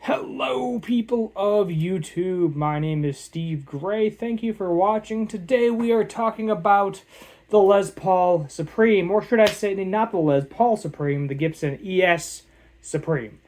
Hello, people of YouTube. My name is Steve Gray. Thank you for watching. Today we are talking about the Les Paul Supreme, or should I say, not the Les Paul Supreme, the Gibson ES Supreme.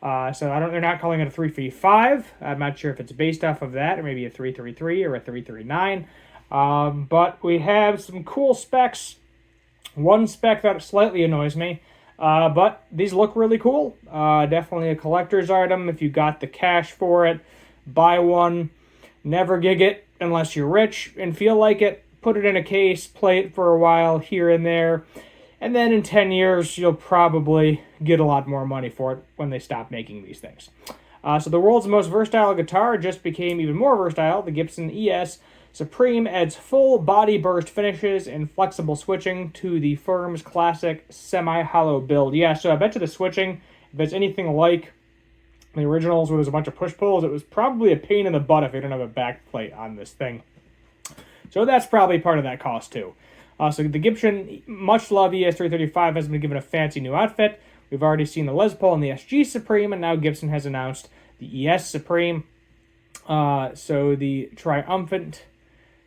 They're not calling it a 335. I'm not sure if it's based off of that, or maybe a 333 or a 339. But we have some cool specs. One spec that slightly annoys me. But these look really cool. Definitely a collector's item. If you got the cash for it, buy one. Never gig it unless you're rich and feel like it. Put it in a case, play it for a while here and there. And then in 10 years, you'll probably get a lot more money for it when they stop making these things. So the world's most versatile guitar just became even more versatile. The Gibson ES Supreme adds full body burst finishes and flexible switching to the firm's classic semi-hollow build. Yeah, so I bet you the switching, if it's anything like the originals where there's a bunch of push-pulls, it was probably a pain in the butt if you don't have a back plate on this thing. So that's probably part of that cost too. So the Gibson, much loved ES335 has been given a fancy new outfit. We've already seen the Les Paul and the SG Supreme, and now Gibson has announced the ES Supreme. So the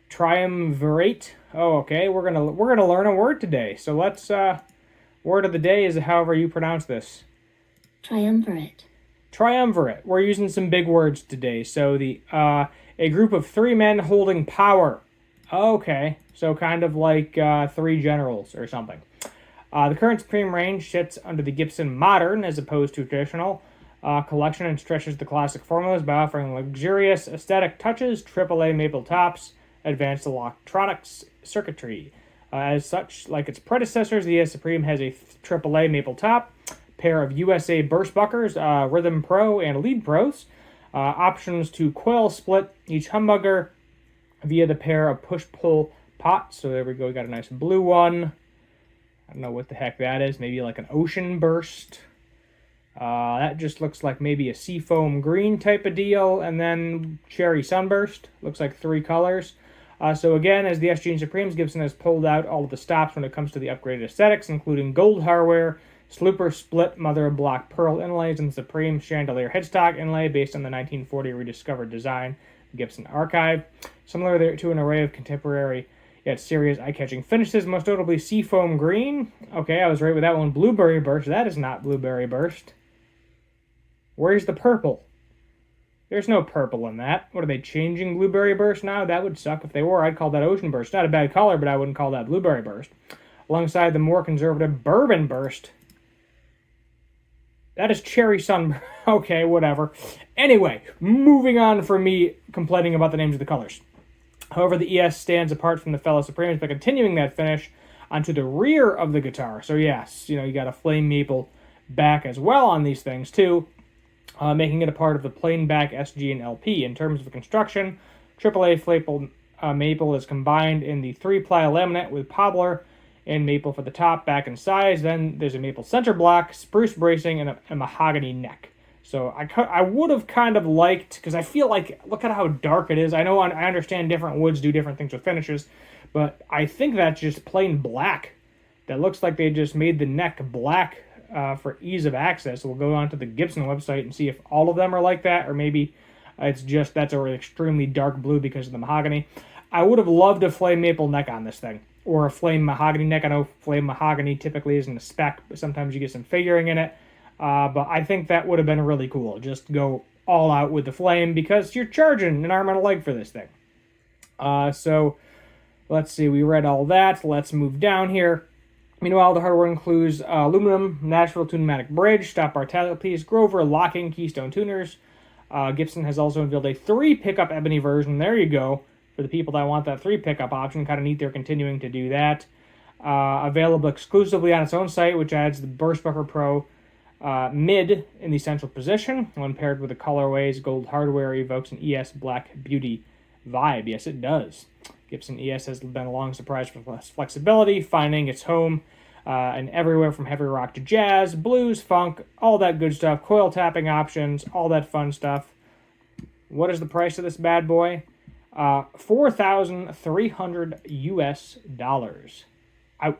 triumvirate. Oh, okay. We're gonna learn a word today. So let's word of the day is however you pronounce this. Triumvirate. Triumvirate. We're using some big words today. So the a group of three men holding power. Okay. So kind of like three generals or something. The current Supreme range sits under the Gibson Modern as opposed to traditional collection and stretches the classic formulas by offering luxurious aesthetic touches, AAA maple tops, advanced electronics circuitry. As such, like its predecessors, the ES Supreme has a AAA maple top, pair of USA burst buckers, Rhythm Pro and Lead Pros, options to coil split each humbucker via the pair of push-pull pots. So there we go, we got a nice blue one. I don't know what the heck that is, maybe like an ocean burst. That just looks like maybe a seafoam green type of deal, and then cherry sunburst. Looks like three colors. So again, as the SG and Supremes, Gibson has pulled out all of the stops when it comes to the upgraded aesthetics, including gold hardware, slooper split mother of block pearl inlays, and Supreme chandelier headstock inlay based on the 1940 rediscovered design, Gibson Archive. Similar to an array of contemporary yet serious eye-catching finishes, most notably seafoam green. Okay, I was right with that one. Blueberry burst. That is not blueberry burst. Where's the purple? There's no purple in that. What, are they changing Blueberry Burst now? That would suck if they were. I'd call that Ocean Burst. Not a bad color, but I wouldn't call that Blueberry Burst. Alongside the more conservative Bourbon Burst. That is Cherry Sun. Okay, whatever. Anyway, moving on from me complaining about the names of the colors. However, the ES stands apart from the fellow Supremes by continuing that finish onto the rear of the guitar. So yes, you got a flame maple back as well on these things too. Making it a part of the plain back SG and LP. In terms of construction, AAA maple is combined in the 3-ply laminate with poplar and maple for the top, back, and sides. Then there's a maple center block, spruce bracing, and a mahogany neck. So I would have kind of liked, because I feel like, look at how dark it is. I know I understand different woods do different things with finishes, but I think that's just plain black. That looks like they just made the neck black for ease of access. We'll go onto the Gibson website and see if all of them are like that, or maybe it's just that's an extremely dark blue because of the mahogany. I would have loved a flame maple neck on this thing, or a flame mahogany neck. I know flame mahogany typically isn't a spec, but sometimes you get some figuring in it. But I think that would have been really cool. Just go all out with the flame, because you're charging an arm and a leg for this thing. So let's see, we read all that. Let's move down here. Meanwhile, the hardware includes aluminum Nashville Tunematic bridge, stop bar tailpiece, Grover locking keystone tuners. Gibson has also unveiled a 3-pickup ebony version. There you go. For the people that want that 3-pickup option, kind of neat they're continuing to do that. Available exclusively on its own site, which adds the Burst Bucker Pro mid in the central position. When paired with the colorways, gold hardware evokes an ES Black Beauty vibe. Yes, it does. Gibson ES has been a long surprise for flexibility, finding its home and everywhere from heavy rock to jazz, blues, funk, all that good stuff, coil tapping options, all that fun stuff. What is the price of this bad boy? $4,300 US. Ouch.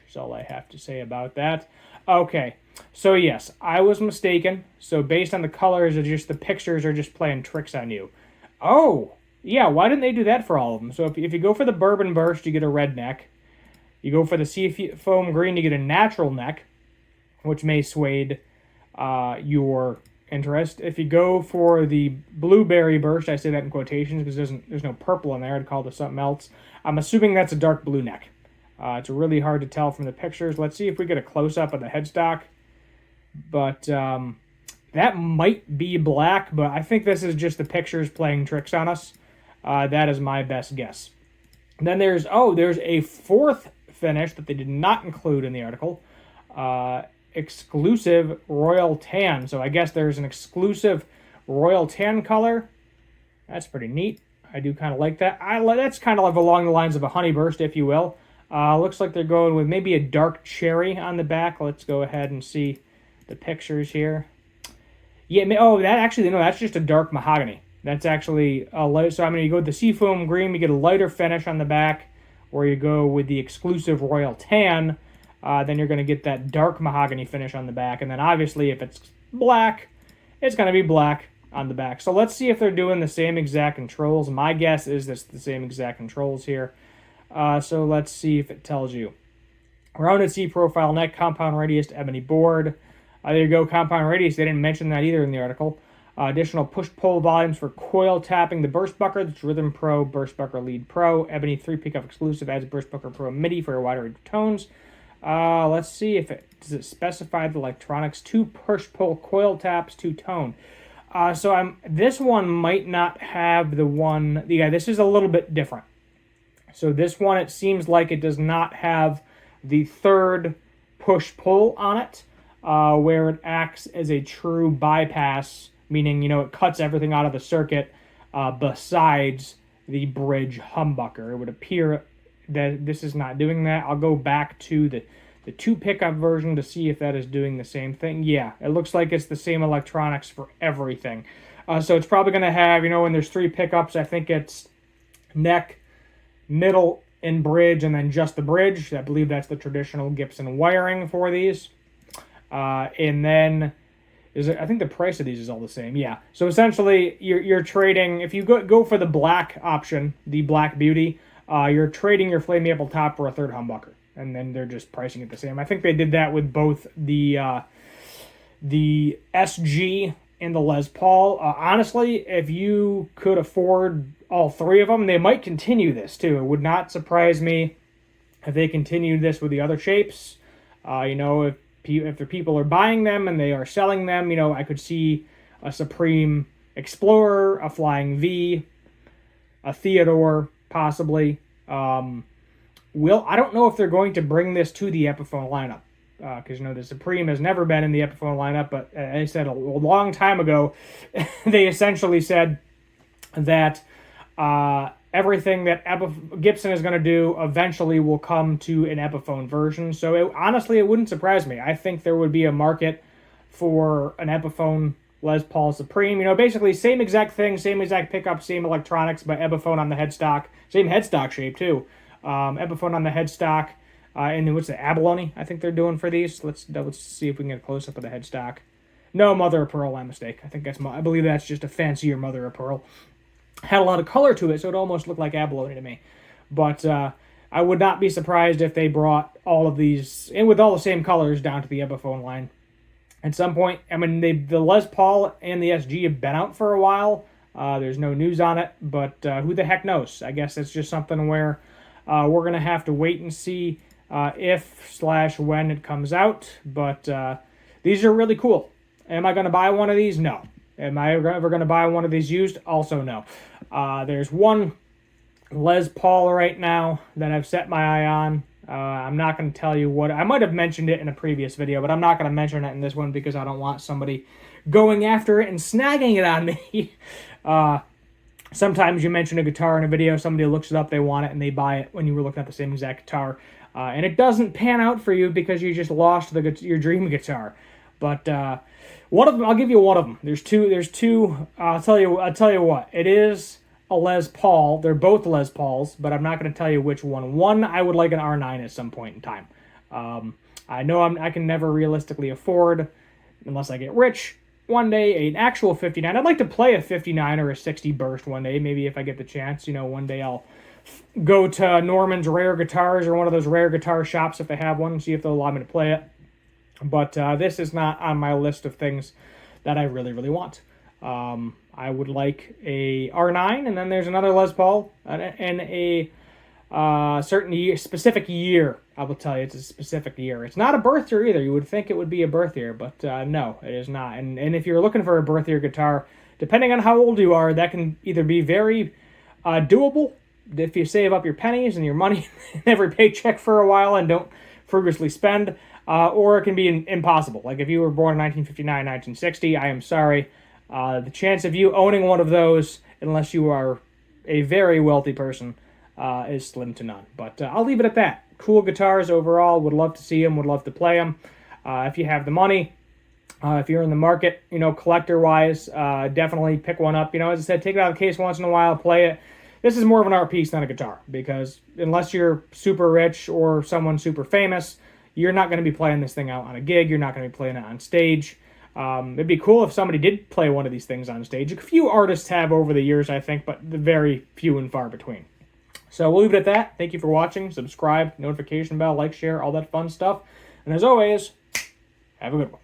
That's all I have to say about that. Okay, So yes, I was mistaken. So based on the colors, the pictures are just playing tricks on you. Oh, yeah, why didn't they do that for all of them? So if you go for the bourbon burst, you get a red neck. You go for the seafoam green, you get a natural neck, which may sway your interest. If you go for the blueberry burst, I say that in quotations because there's no purple in there. I'd call it something else. I'm assuming that's a dark blue neck. It's really hard to tell from the pictures. Let's see if we get a close-up of the headstock. But that might be black, but I think this is just the pictures playing tricks on us. That is my best guess. And then there's a fourth finish that they did not include in the article. Exclusive royal tan. So I guess there's an exclusive royal tan color. That's pretty neat. I do kind of like that. That's kind of like along the lines of a honey burst, if you will. Looks like they're going with maybe a dark cherry on the back. Let's go ahead and see the pictures here. Yeah, that's just a dark mahogany. That's actually a light. So I mean, you go with the seafoam green, you get a lighter finish on the back, or you go with the exclusive royal tan, then you're going to get that dark mahogany finish on the back. And then obviously, if it's black, it's going to be black on the back. So let's see if they're doing the same exact controls. My guess is this the same exact controls here. So let's see if it tells you. Rounded C profile neck, compound radius, ebony board. There you go, compound radius. They didn't mention that either in the article. Additional push-pull volumes for coil tapping the burst bucker. That's Rhythm Pro, Burst Bucker Lead Pro. Ebony 3 pickup exclusive adds Burst Bucker Pro MIDI for a wider range of tones. Let's see if does it specify the electronics. 2 push-pull coil taps, 2 tone. This one might not have the one. Yeah, this is a little bit different. So this one, it seems like it does not have the third push-pull on it, where it acts as a true bypass, meaning, it cuts everything out of the circuit besides the bridge humbucker. It would appear that this is not doing that. I'll go back to the 2 pickup version to see if that is doing the same thing. Yeah, it looks like it's the same electronics for everything. So it's probably going to have, when there's 3 pickups, I think it's neck, middle, and bridge, and then just the bridge. I believe that's the traditional Gibson wiring for these. And then I think the price of these is all the same. Yeah. So essentially, you're trading, if you go for the black option, the Black Beauty, you're trading your flame maple top for a third humbucker, and then they're just pricing it the same. I think they did that with both the SG and the Les Paul. Honestly, if you could afford all 3 of them, they might continue this too. It would not surprise me if they continued this with the other shapes. If the people are buying them and they are selling them, I could see a Supreme Explorer, a Flying V, a Theodore, possibly. I don't know if they're going to bring this to the Epiphone lineup, because the Supreme has never been in the Epiphone lineup. But I said a long time ago, they essentially said that everything that Gibson is going to do eventually will come to an Epiphone version. So honestly, it wouldn't surprise me. I think there would be a market for an Epiphone Les Paul Supreme. Basically same exact thing, same exact pickup, same electronics, but Epiphone on the headstock. Same headstock shape too. Epiphone on the headstock. And then what's the abalone I think they're doing for these? Let's see if we can get a close-up of the headstock. No, mother of pearl, my mistake. I believe that's just a fancier mother of pearl. Had a lot of color to it, so it almost looked like abalone to me. But I would not be surprised if they brought all of these, and with all the same colors, down to the Epiphone line. At some point, the Les Paul and the SG have been out for a while. There's no news on it, but who the heck knows? I guess it's just something where we're going to have to wait and see if/when it comes out. But these are really cool. Am I going to buy one of these? No. Am I ever going to buy one of these used? Also no. There's one Les Paul right now that I've set my eye on. I'm not going to tell you what. I might have mentioned it in a previous video, but I'm not going to mention it in this one because I don't want somebody going after it and snagging it on me. Sometimes you mention a guitar in a video, somebody looks it up, they want it, and they buy it when you were looking at the same exact guitar. And it doesn't pan out for you because you just lost your dream guitar. But one of them, I'll give you one of them. There's two. I'll tell you what. It is a Les Paul. They're both Les Pauls, but I'm not going to tell you which one. One, I would like an R9 at some point in time. I know I can never realistically afford, unless I get rich, one day an actual 59. I'd like to play a 59 or a 60 burst one day, maybe if I get the chance. One day I'll go to Norman's Rare Guitars or one of those rare guitar shops if they have one, and see if they'll allow me to play it. But this is not on my list of things that I really, really want. I would like a R9, and then there's another Les Paul, and a certain specific year. I will tell you, it's a specific year. It's not a birth year either. You would think it would be a birth year, but no, it is not. And if you're looking for a birth year guitar, depending on how old you are, that can either be very doable if you save up your pennies and your money in every paycheck for a while and don't frugally spend, or it can be impossible. Like if you were born in 1959, 1960, I am sorry. The chance of you owning one of those, unless you are a very wealthy person, is slim to none. But I'll leave it at that. Cool guitars overall. Would love to see them. Would love to play them. If you have the money, if you're in the market, collector-wise, definitely pick one up. As I said, take it out of the case once in a while, play it. This is more of an art piece than a guitar, because unless you're super rich or someone super famous, you're not going to be playing this thing out on a gig. You're not going to be playing it on stage. It'd be cool if somebody did play one of these things on stage. A few artists have over the years, I think, but very few and far between. So we'll leave it at that. Thank you for watching. Subscribe, notification bell, like, share, all that fun stuff. And as always, have a good one.